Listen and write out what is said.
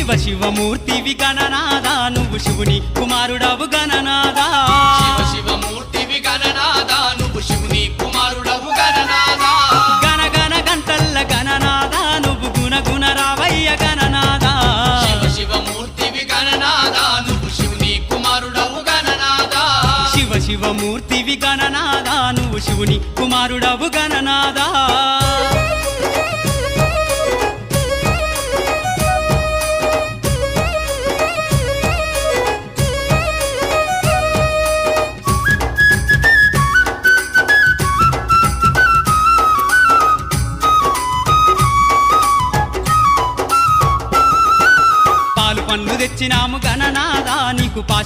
శివ శివమూర్తివి గణనాదా నువ్వు శివుని కుమారుడవు గణనాదా శివ శివమూర్తివి గణనాదా నువ్వు శివుని కుమారుడవు గణనాదా గణ గణ గంటల్ల గణనాదా నువ్వు గుణ గుణ రావయ్య గణనాదా శివ శివమూర్తివి గణనాదా నువ్వు శివుని కుమారుడవు గణనాదా శివ శివమూర్తివి గణనాదా నువ్వు శివుని కుమారుడవు గణనాదా పాలు పండ్లు తెచ్చినాము గణనాదా నీకు పాశ